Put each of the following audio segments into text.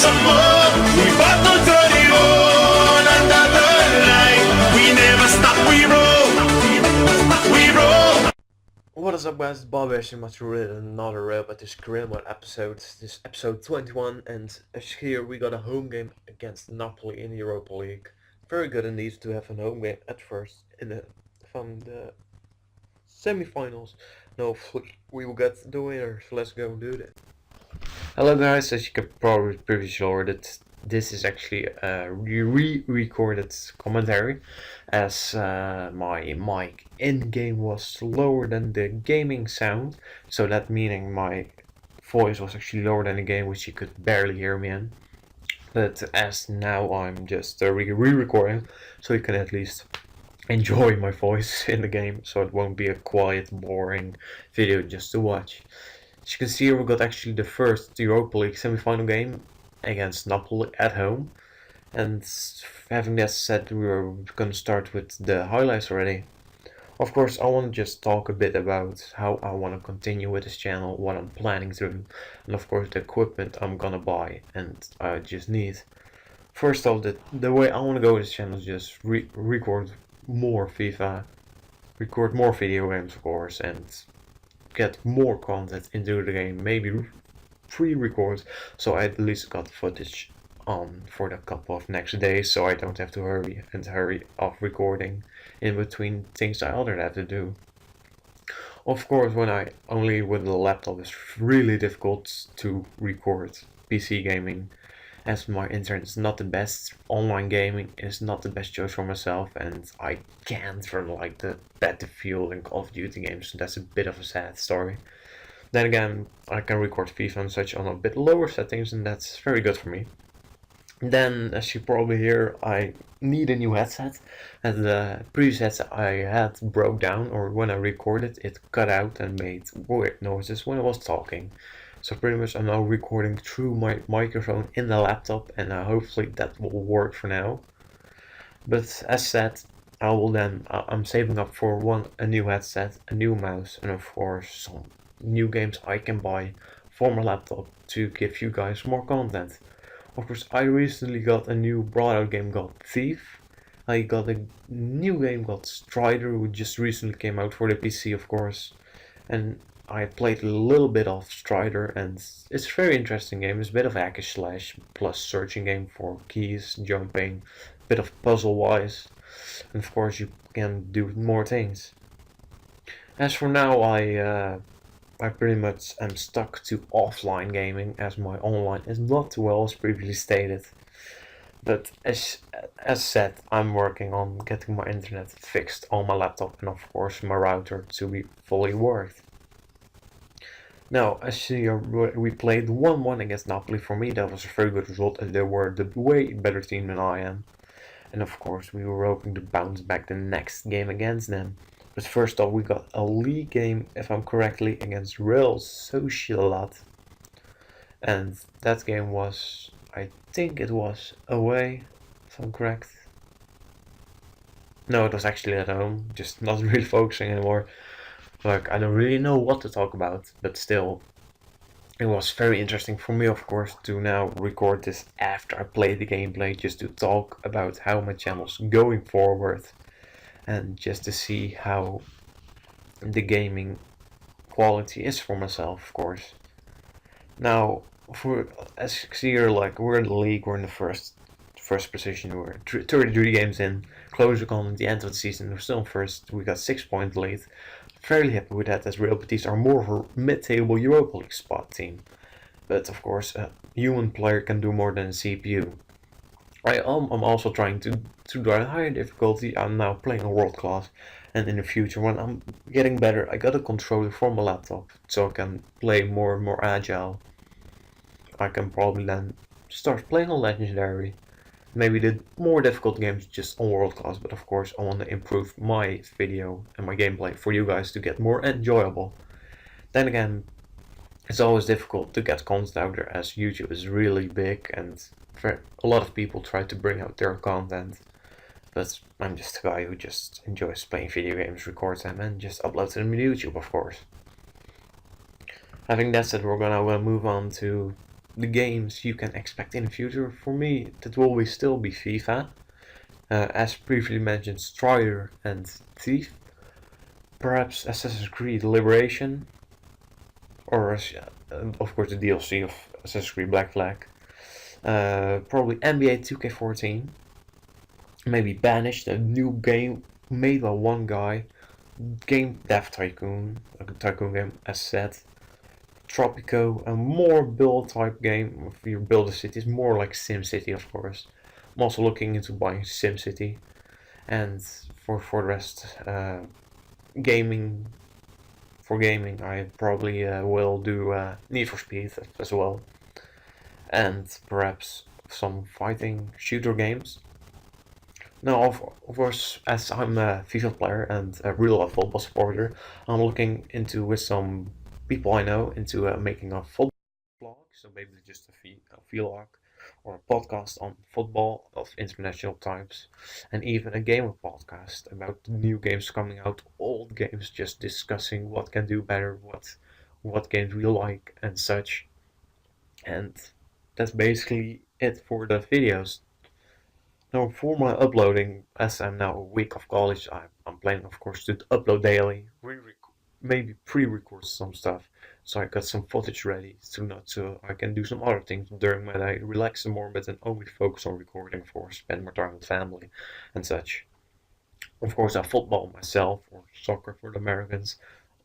some more. We battle to the bone under the line. We never stop, we roll. We roll. What is up, guys? It's Bob with another Betis Greenwood episode. This is episode 21, and as here we got a home game against Napoli in the Europa League. Very good indeed to have a home game at first from the semi-finals. Now we will get the winner, so let's go and do that. Hello guys, as you can probably previously already, this is actually a re-recorded commentary, as my mic in-game was lower than the gaming sound, so that meaning my voice was actually lower than the game, which you could barely hear me in. But as now I'm just re-recording, so you can at least enjoy my voice in the game, so it won't be a quiet, boring video just to watch. As you can see here, we got actually the first Europa League semi-final game against Napoli at home. And having that said, we're going to start with the highlights already. Of course, I want to just talk a bit about how I want to continue with this channel, what I'm planning to do, and of course the equipment I'm gonna buy and I just need. First off, the way I want to go with this channel is just record more FIFA, record more video games of course, and get more content into the game, maybe pre-record, so I at least got footage on for the couple of next days, so I don't have to hurry off recording in between things I other have to do. Of course, when I only with the laptop, it's really difficult to record PC gaming, as my internet is not the best. Online gaming is not the best choice for myself, and I can't run like the Battlefield and Call of Duty games, so that's a bit of a sad story. Then again, I can record FIFA and such on a bit lower settings, and that's very good for me. Then, as you probably hear, I need a new headset, and the previous headset I had broke down, or when I recorded it cut out and made weird noises when I was talking. So pretty much I'm now recording through my microphone in the laptop, and hopefully that will work for now. But as said, I'm saving up for a new headset, a new mouse, and of course some new games I can buy for my laptop to give you guys more content. Of course, I recently got a new brought out game called Thief. I got a new game called Strider, which just recently came out for the PC of course, and I played a little bit of Strider, and it's a very interesting game. It's a bit of hack and slash plus searching game for keys, jumping, a bit of puzzle wise, and of course you can do more things. As for now, I pretty much am stuck to offline gaming, as my online is not too well as previously stated. But as said, I'm working on getting my internet fixed on my laptop, and of course my router to be fully worked. Now, as you we played 1-1 against Napoli. For me, that was a very good result, as they were the way better team than I am. And of course, we were hoping to bounce back the next game against them. But first off, we got a league game, if I'm correctly, against Real Sociedad. And that game was, I think it was away, if I'm correct. No, it was actually at home, just not really focusing anymore. Like, I don't really know what to talk about, but still, it was very interesting for me, of course, to now record this after I played the gameplay, just to talk about how my channel's going forward, and just to see how the gaming quality is for myself, of course. Now, as you see here, like, we're in the league, we're in the first position, we're 33 games in, closer on the end of the season, we're still in first, we got 6 point lead. Fairly happy with that, as Real Betis are more of a mid-table Europa League spot team. But of course, a human player can do more than a CPU. I'm also trying to do a higher difficulty. I'm now playing a world class, and in the future, when I'm getting better, I got a controller for my laptop, so I can play more and more agile. I can probably then start playing on Legendary. Maybe the more difficult games just on world class, but of course I want to improve my video and my gameplay for you guys to get more enjoyable. Then again, it's always difficult to get content out there, as YouTube is really big and a lot of people try to bring out their content. But I'm just a guy who just enjoys playing video games, records them, and just uploads them to YouTube, of course. Having that said, we're gonna move on to the games you can expect in the future, for me, that will still be FIFA. As previously mentioned, Strider and Thief. Perhaps Assassin's Creed Liberation, or of course the DLC of Assassin's Creed Black Flag. Probably NBA 2K14. Maybe Banished, a new game made by one guy. Game Dev Tycoon, a tycoon game as said. Tropico, a more build type game. If you build a city, it's more like SimCity, of course. I'm also looking into buying SimCity, and for the rest, gaming. For gaming, I probably will do Need for Speed as well, and perhaps some fighting shooter games. Now, of course, as I'm a FIFA player and a real life football supporter, I'm looking into with some people I know into making a football blog. So maybe just a vlog or a podcast on football of international types, and even a gamer podcast about the new games coming out, old games, just discussing what can do better, what games we like and such. And that's basically it for the videos. Now, for my uploading, as I'm now a week of college, I'm planning, of course, to upload daily, maybe pre-record some stuff, so I got some footage ready, so I can do some other things during my day, relax some more, but then only focus on recording, of course, spend more time with family and such. Of course, I football myself, or soccer for the Americans.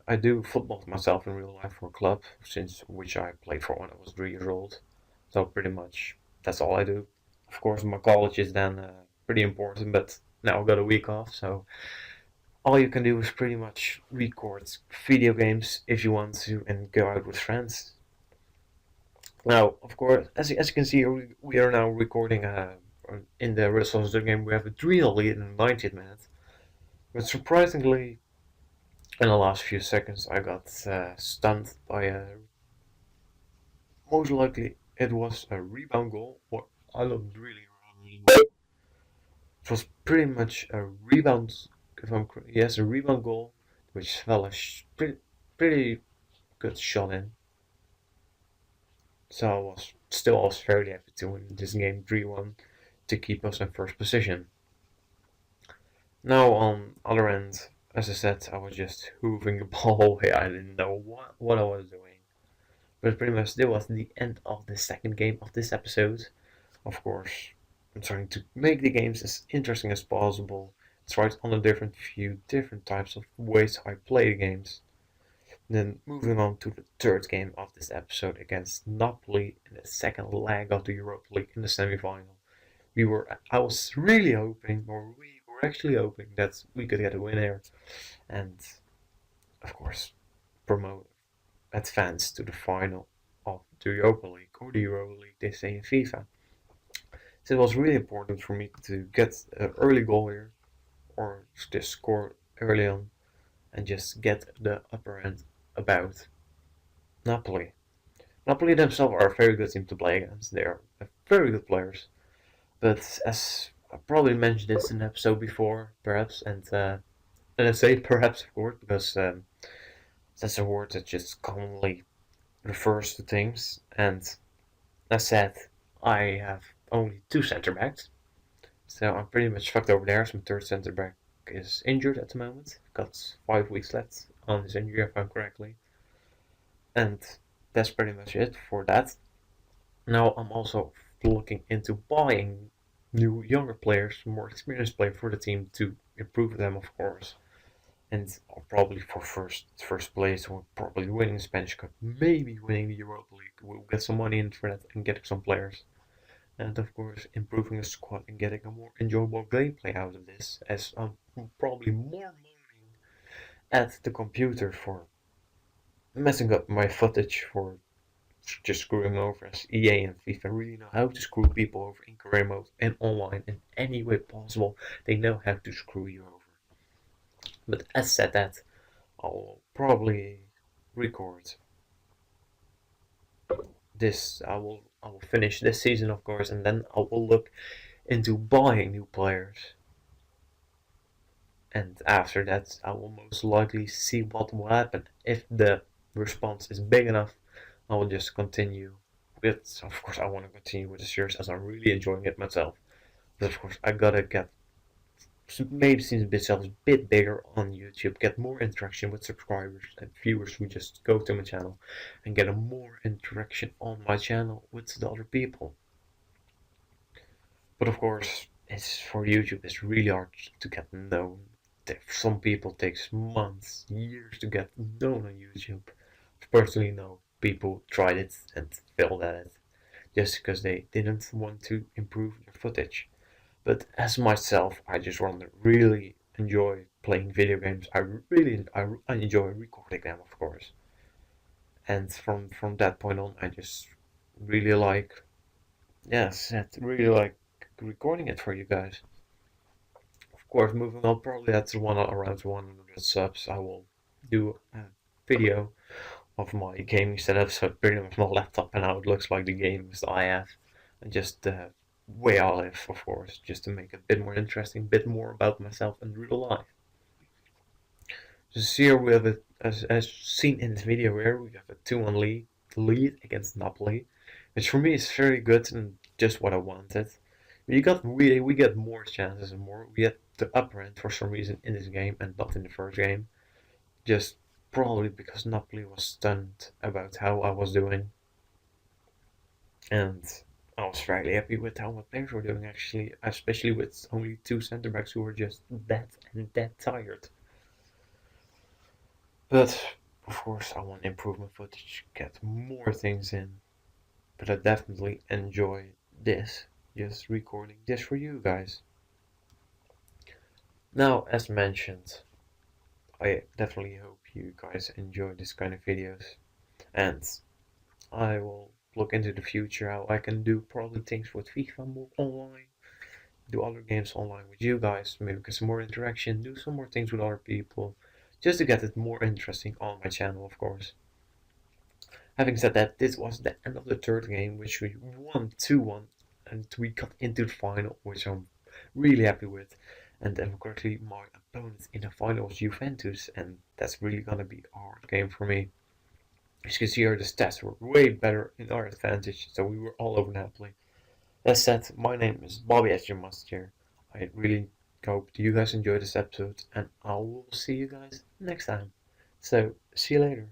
I do football myself in real life for a club, since which I played for when I was 3 years old. So pretty much that's all I do. Of course, my college is then pretty important, but now I've got a week off, so all you can do is pretty much record video games if you want to and go out with friends. Now, of course, as you can see, we are now recording in the results of the game. We have a 3-0 lead in the 90th minute, but surprisingly, in the last few seconds, I got stunned by a. Most likely, it was a rebound goal. What I looked really well. It was pretty much a rebound. If I'm yes, a rebound goal, which fell a pretty good shot in. So I was very happy to win this game 3-1 to keep us in first position. Now on other end, as I said, I was just hooving the ball away. I didn't know what I was doing. But pretty much that was the end of the second game of this episode. Of course, I'm trying to make the games as interesting as possible. Tried on a different types of ways I play the games. Then moving on to the third game of this episode against Napoli in the second leg of the Europa League in the semi-final. I was really hoping, or we were actually hoping that we could get a win here, and of course promote advance to the final of the Europa League, or the Europa League they say in FIFA. So it was really important for me to get an early goal here, or just score early on, and just get the upper end about Napoli. Napoli themselves are a very good team to play against. They are very good players, but as I probably mentioned this in an episode before, perhaps, and I say perhaps, of course, because that's a word that just commonly refers to things. And as said, I have only two centre backs, so I'm pretty much fucked over there. So my third centre back is injured at the moment. Got 5 weeks left on his injury, if I'm correctly. And that's pretty much it for that. Now I'm also looking into buying new younger players, more experienced players for the team to improve them, of course. And probably for first place, we're probably winning the Spanish Cup, maybe winning the Europa League. We'll get some money in for that and get some players. And of course, improving the squad and getting a more enjoyable gameplay out of this, as I'm probably more moaning at the computer for messing up my footage, for just screwing over, as EA and FIFA really know how to screw people over in career mode and online in any way possible. They know how to screw you over. But as said that, I'll probably record this. I will finish this season, of course, and then I will look into buying new players. And after that, I will most likely see what will happen. If the response is big enough, I will just continue But of course I want to continue with the series as I'm really enjoying it myself. But of course I gotta get maybe seems myself a bit bigger on YouTube, get more interaction with subscribers and viewers who just go to my channel, and get a more interaction on my channel with the other people. But of course, it's for YouTube. It's really hard to get known. Some people takes months, years to get known on YouTube. I personally know people tried it and failed at it just because they didn't want to improve their footage. But as myself, I just want to really enjoy playing video games. I enjoy recording them, of course. And from that point on, I just really like, yes, I really like recording it for you guys. Of course, moving on, probably that's around 100 subs. I will do a video of my gaming setup, so pretty much my laptop and how it looks like the games I have, and just way I live, of course, just to make it a bit more interesting, a bit more about myself in real life. Just here we have it, as seen in this video here, we have a 2-1 lead against Napoli, which for me is very good and just what I wanted. We get more chances and more. We get the upper end for some reason in this game and not in the first game. Just probably because Napoli was stunned about how I was doing. And I was fairly happy with how my players were doing actually, especially with only two centre backs who were just that tired. But of course I want to improve my footage, get more things in. But I definitely enjoy this, just recording this for you guys. Now, as mentioned, I definitely hope you guys enjoy this kind of videos, and I will look into the future how I can do probably things with FIFA more online, do other games online with you guys, maybe get some more interaction, do some more things with other people, just to get it more interesting on my channel, of course. Having said that, this was the end of the third game, which we won 2-1, and we got into the final, which I'm really happy with. And unfortunately, my opponent in the final was Juventus, and that's really gonna be a hard game for me. As you can see here, the stats were way better in our advantage, so we were all over Napoli. That said, my name is Ep21 here. I really hope you guys enjoyed this episode, and I will see you guys next time. So, see you later.